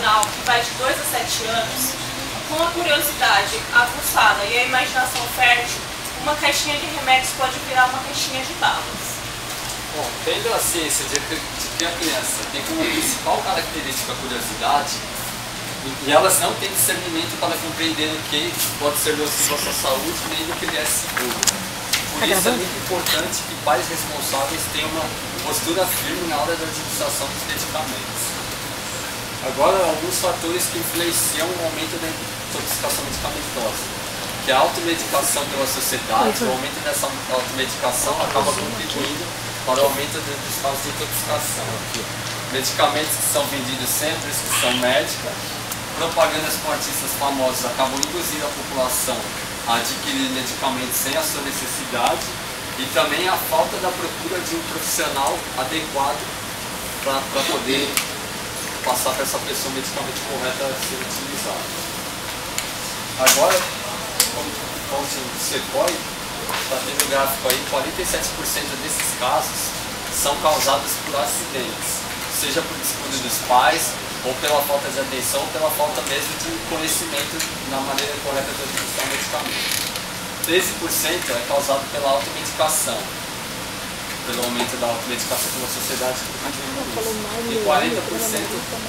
gestacional, que vai de 2 a 7 anos, com a curiosidade aguçada e a imaginação fértil, uma caixinha de remédios pode virar uma caixinha de balas. Bom, tendo a ciência de que a criança tem como principal característica a curiosidade, e elas não têm discernimento para compreender o que pode ser nocivo à sua saúde, nem do que lhe é seguro. Por isso é muito importante que pais responsáveis tenham uma postura firme na hora da utilização dos medicamentos. Agora, alguns fatores que influenciam o aumento da intoxicação medicamentosa, que a automedicação pela sociedade, o aumento dessa automedicação acaba contribuindo para o aumento dos casos de intoxicação. Medicamentos que são vendidos sem prescrição médica, propagandas com artistas famosos acabam induzindo a população a adquirir medicamentos sem a sua necessidade e também a falta da procura de um profissional adequado para poder passar para essa pessoa o medicamento correto a ser utilizado. Agora, como você pode, está tendo um gráfico aí, 47% desses casos são causados por acidentes, seja por descuido dos pais, ou pela falta de atenção, ou pela falta mesmo de conhecimento na maneira correta de utilizar o medicamento. 13% é causado pela automedicação, pelo aumento da automedicação pela sociedade e 40%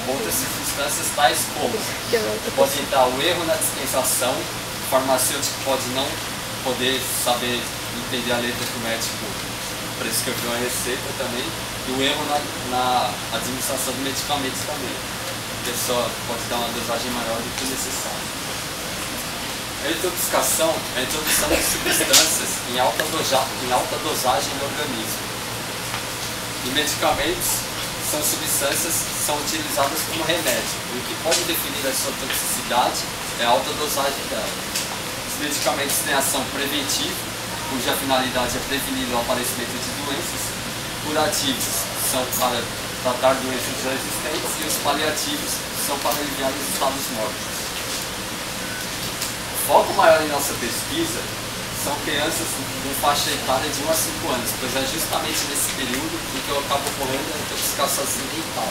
outras circunstâncias tais como pode estar o erro na dispensação, o farmacêutico pode não poder saber entender a letra que o médico prescreveu a receita também, e o erro na administração do medicamento também. A pessoa pode dar uma dosagem maior do que necessário. A intoxicação é a introdução de substâncias em alta dosagem no organismo. E medicamentos são substâncias que são utilizadas como remédio. E o que pode definir a sua toxicidade é a alta dosagem dela. Os medicamentos têm ação preventiva, cuja finalidade é prevenir o aparecimento de doenças. Curativos são para tratar doenças já existentes e os paliativos são para aliviar os estados mortos. O foco maior em nossa pesquisa são crianças com faixa etária de 1 a 5 anos, pois é justamente nesse período em que acaba ocorrendo a intoxicação acidental,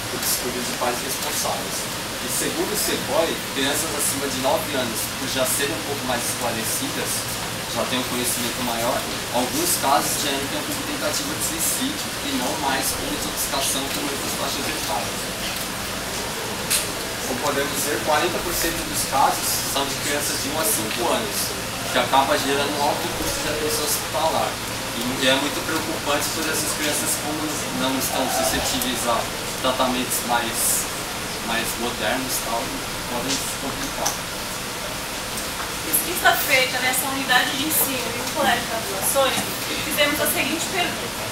por descuido de pais responsáveis. E segundo o CEPOI, crianças acima de 9 anos, por já serem um pouco mais esclarecidas, já têm um conhecimento maior, alguns casos já entram como tentativa de suicídio e não mais como intoxicação como outras faixas etárias. Como podemos dizer, 40% dos casos são de crianças de 1 a 5 anos, que acaba gerando um alto custo de atenção hospitalar. E é muito preocupante por essas crianças, como não estão suscetíveis a tratamentos mais modernos e tal, podem se complicar. Pesquisa feita nessa unidade de ensino e no Colégio das Nações, fizemos a seguinte pergunta: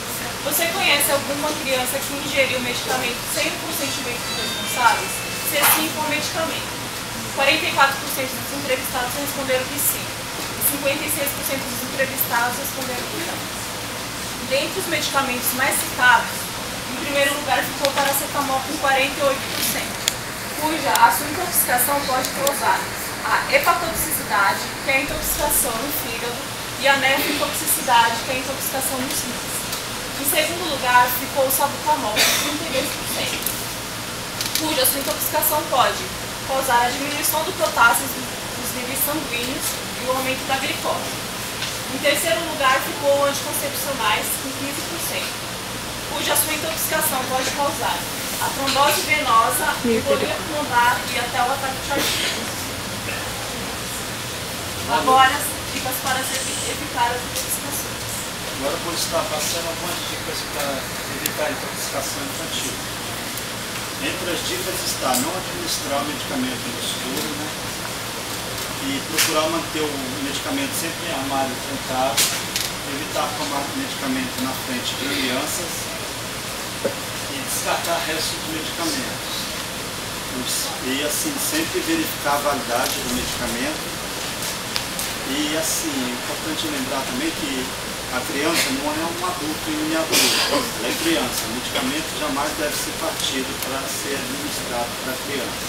você conhece alguma criança que ingeriu medicamento sem o consentimento dos responsáveis? Se sim, qual medicamento? 44% dos entrevistados responderam que sim, e 56% dos entrevistados responderam que não. Dentre os medicamentos mais citados, em primeiro lugar ficou o paracetamol com 48%, cuja a sua intoxicação pode causar a hepatotoxicidade, que é a intoxicação no fígado, e a nefrotoxicidade, que é a intoxicação nos rins. Em segundo lugar ficou o salbutamol, com 32%, cuja sua intoxicação pode causar a diminuição do potássio dos níveis sanguíneos e o aumento da glicose. Em terceiro lugar ficou o anticoncepcionais, com 15%, cuja sua intoxicação pode causar a trombose venosa, embolia pulmonar e até o ataque cardíaco. Agora, dicas para evitar as intoxicações. Agora eu vou estar passando algumas dicas para evitar a intoxicação infantil. Entre as dicas está não administrar o medicamento no escuro, né? E procurar manter o medicamento sempre em armário trancado, evitar tomar medicamento na frente de crianças e descartar restos de medicamentos. E assim, sempre verificar a validade do medicamento. E assim, é importante lembrar também que a criança não é um adulto em miniatura, ela é criança. O medicamento jamais deve ser partido para ser administrado para a criança.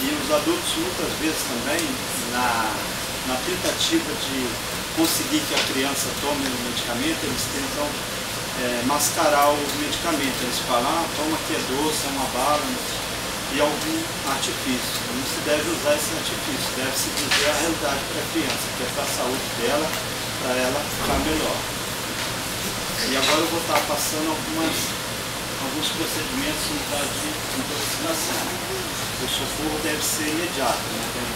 E os adultos muitas vezes também, na tentativa de conseguir que a criança tome o medicamento, eles tentam mascarar o medicamento. Eles falam, toma que é doce, é uma bala. e algum artifício. Não se deve usar esse artifício, deve-se dizer a realidade para a criança, que é para a saúde dela, para ela ficar melhor. E agora eu vou estar passando alguns procedimentos no caso de intoxicação. O socorro deve ser imediato, né? Deve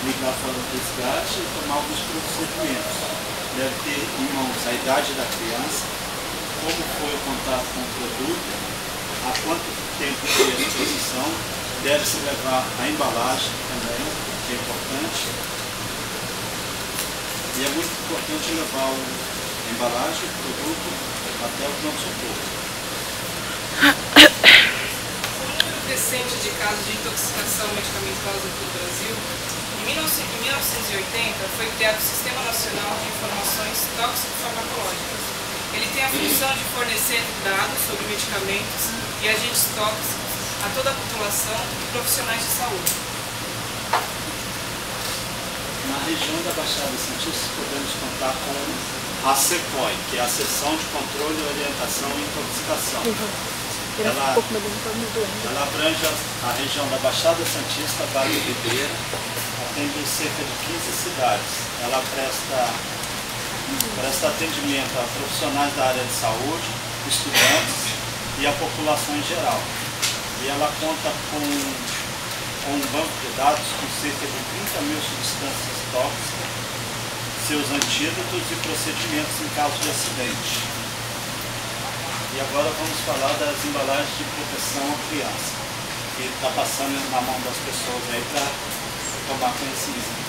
ligar para o resgate e tomar alguns procedimentos. Deve ter em mãos a idade da criança, como foi o contato com o produto, há quanto tempo foi a exposição, deve-se levar a embalagem também, que é importante. E é muito importante levar a embalagem, o produto, até o pronto-socorro. Crescente de casos de intoxicação medicamentosa no Brasil, em 1980 foi criado o Sistema Nacional de Informações Tóxico-Farmacológicas. Ele tem a função de fornecer dados sobre medicamentos e agentes tóxicos a toda a população e profissionais de saúde. Na região da Baixada Santista podemos contar com a SECOI, que é a Seção de Controle, Orientação e Intoxicação. Ela abrange a região da Baixada Santista, Vale do Ribeira, atende cerca de 15 cidades. Ela presta atendimento a profissionais da área de saúde, estudantes e a população em geral. E ela conta com um banco de dados com cerca de 30 mil substâncias tóxicas, seus antídotos e procedimentos em caso de acidente. E agora vamos falar das embalagens de proteção à criança, que está passando na mão das pessoas aí para tomar conhecimento.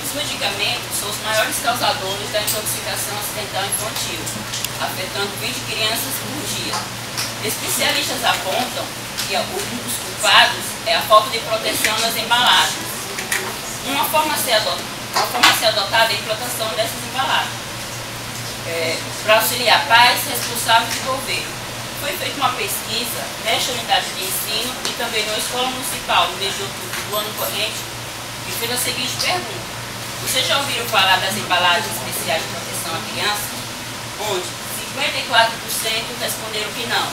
Os medicamentos são os maiores causadores da intoxicação acidental infantil, afetando 20 crianças por dia. Especialistas apontam que um dos culpados é a falta de proteção nas embalagens. Uma forma a ser adotada é a implantação dessas embalagens. Para auxiliar pais responsáveis e governo. Foi feita uma pesquisa nesta unidade de ensino e também na Escola Municipal, no mês de outubro do ano corrente, que fez a seguinte pergunta: vocês já ouviram falar das embalagens especiais de proteção à criança? Onde 54% responderam que não,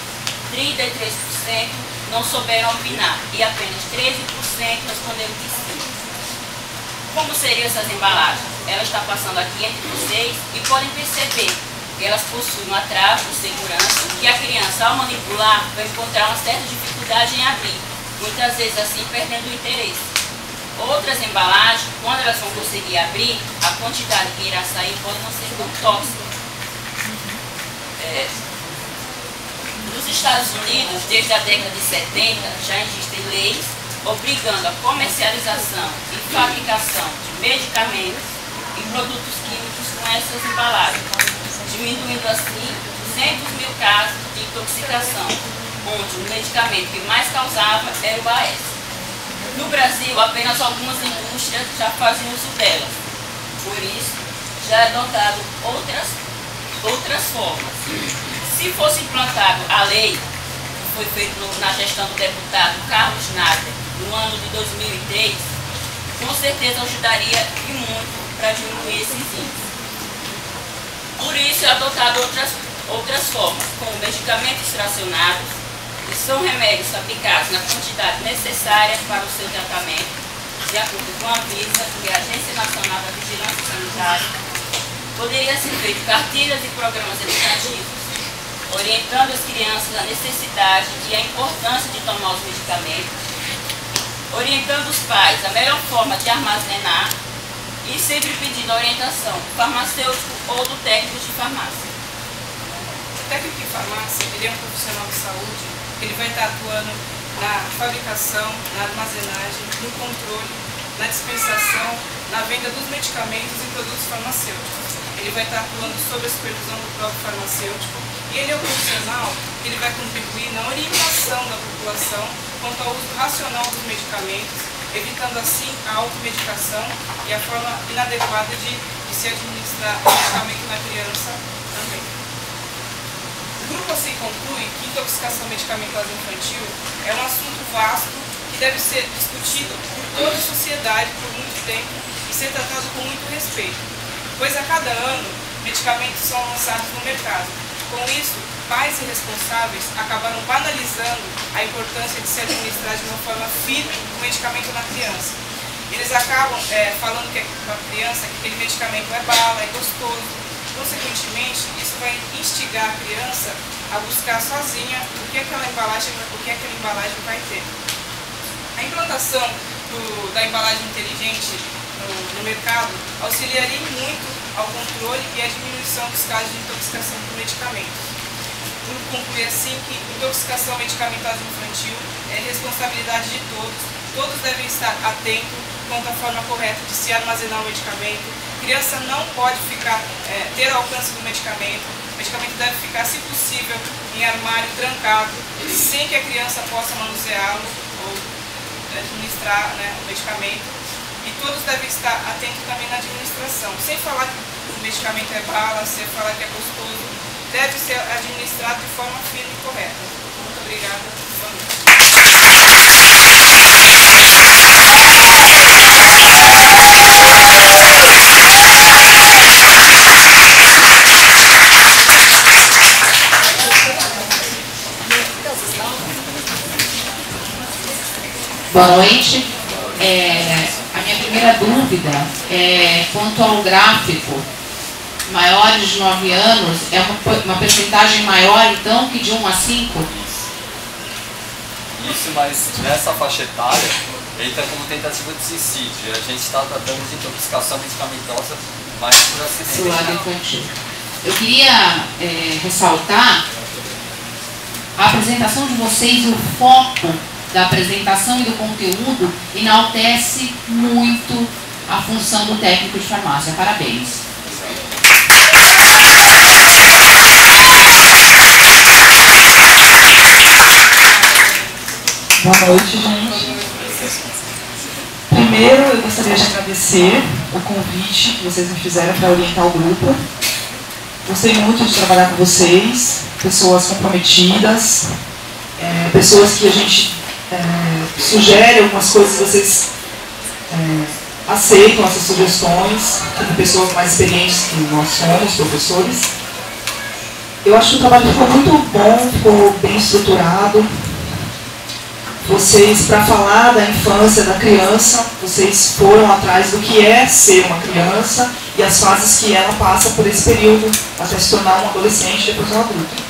33% não souberam opinar e apenas 13% responderam que sim. Como seriam essas embalagens? Ela está passando aqui entre vocês e podem perceber que elas possuem uma trava de segurança que a criança, ao manipular, vai encontrar uma certa dificuldade em abrir, muitas vezes assim perdendo o interesse. Outras embalagens, quando elas vão conseguir abrir, a quantidade que irá sair pode não ser tão tóxica. Nos Estados Unidos, desde a década de 70, já existem leis obrigando a comercialização e fabricação de medicamentos e produtos químicos com essas embalagens, diminuindo assim 200 mil casos de intoxicação, onde o medicamento que mais causava era o AS. No Brasil, apenas algumas indústrias já fazem uso delas, por isso já é adotado outras formas. Se fosse implantado a lei, que foi feito na gestão do deputado Carlos Nader, no ano de 2003, com certeza ajudaria e muito para diminuir esses índices. Por isso é adotado outras formas, como medicamentos fracionados, que são remédios fabricados na quantidade necessária para o seu tratamento, de acordo com a Anvisa e a Agência Nacional da Vigilância Sanitária. Poderia ser feito cartilhas e programas educativos, orientando as crianças a necessidade e a importância de tomar os medicamentos, orientando os pais a melhor forma de armazenar e sempre pedindo a orientação do farmacêutico ou do técnico de farmácia. O técnico de farmácia, ele é um profissional de saúde, ele vai estar atuando na fabricação, na armazenagem, no controle, na dispensação, na venda dos medicamentos e produtos farmacêuticos. Ele vai estar atuando sob a supervisão do próprio farmacêutico e ele é o profissional que ele vai contribuir na orientação da população quanto ao uso racional dos medicamentos, evitando assim a automedicação e a forma inadequada de se administrar o medicamento na criança também. O grupo assim conclui que intoxicação medicamentosa infantil é um assunto vasto que deve ser discutido por toda a sociedade por muito tempo e ser tratado com muito respeito, pois a cada ano medicamentos são lançados no mercado. Com isso, pais irresponsáveis acabaram banalizando a importância de se administrar de uma forma firme o medicamento na criança. Eles acabam falando para a criança que aquele medicamento é bala, é gostoso. Consequentemente, isso vai instigar a criança a buscar sozinha o que aquela embalagem vai ter. A implantação da embalagem inteligente no mercado auxiliaria muito ao controle e à diminuição dos casos de intoxicação por medicamentos. Vamos concluir assim que intoxicação medicamentosa infantil é responsabilidade de todos. Todos devem estar atentos quanto à forma correta de se armazenar o medicamento. A criança não pode ter alcance do medicamento. O medicamento deve ficar, se possível, em armário trancado, sem que a criança possa manuseá-lo ou administrar o medicamento. E todos devem estar atentos também na administração. Sem falar que o medicamento é bala, sem falar que é gostoso, deve ser administrado de forma firme e correta. Muito obrigada. Boa noite. Boa noite. A minha primeira dúvida é quanto ao gráfico. Maiores de 9 anos, é uma percentagem maior, então, que de 1 a 5? Isso, mas nessa faixa etária, entra como tentativa de suicídio. E a gente está tratando de intoxicação medicamentosa mais por acidente. Do lado infantil. Eu queria ressaltar a apresentação de vocês, o foco da apresentação e do conteúdo enaltece muito a função do técnico de farmácia. Parabéns. Boa noite, gente. Primeiro, eu gostaria de agradecer o convite que vocês me fizeram para orientar o grupo. Gostei muito de trabalhar com vocês, pessoas comprometidas, pessoas que a gente sugere algumas coisas, vocês aceitam essas sugestões, como pessoas mais experientes que nós somos, professores. Eu acho que o trabalho ficou muito bom, ficou bem estruturado. Vocês, para falar da infância da criança, vocês foram atrás do que é ser uma criança e as fases que ela passa por esse período até se tornar um adolescente e depois um adulto.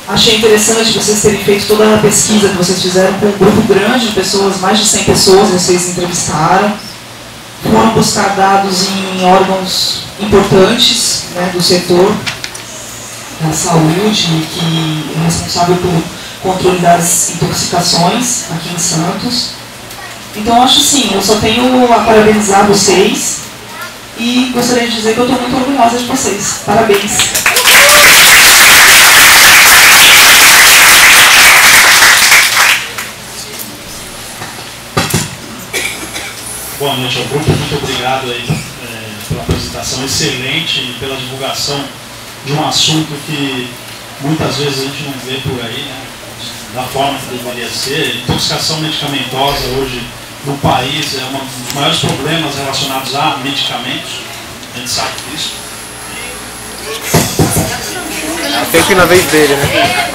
Achei interessante vocês terem feito toda a pesquisa que vocês fizeram com um grupo grande de pessoas, mais de 100 pessoas vocês entrevistaram. Foram buscar dados em órgãos importantes do setor da saúde, que é responsável pelo controle das intoxicações aqui em Santos. Então, acho assim, eu só tenho a parabenizar vocês e gostaria de dizer que eu estou muito orgulhosa de vocês. Parabéns! Boa noite ao grupo, muito obrigado aí, pela apresentação excelente e pela divulgação de um assunto que muitas vezes a gente não vê por aí, né? Da forma que deveria ser. Intoxicação medicamentosa hoje no país é um dos maiores problemas relacionados a medicamentos, a gente sabe disso. Tem que ir na vez dele, né?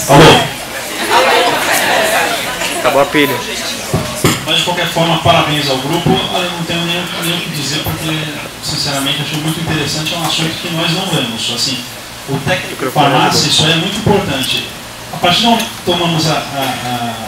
Alô? Acabou a pilha. Mas de qualquer forma, parabéns ao grupo. Eu não tenho nem o que dizer, porque sinceramente achei muito interessante. É um assunto que nós não vemos. Assim, o técnico de farmácia, isso aí é muito importante. A partir do momento que tomamos a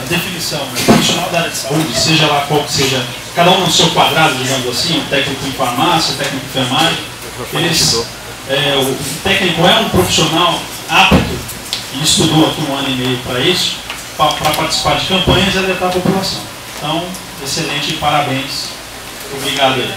definição, o profissional da área de saúde, seja lá qual que seja, cada um no seu quadrado, digamos assim, o técnico em farmácia, o técnico em enfermagem, o técnico é um profissional apto e estudou aqui 1 ano e meio para isso, para participar de campanhas e alertar a população. Então, excelente, parabéns. Obrigado aí.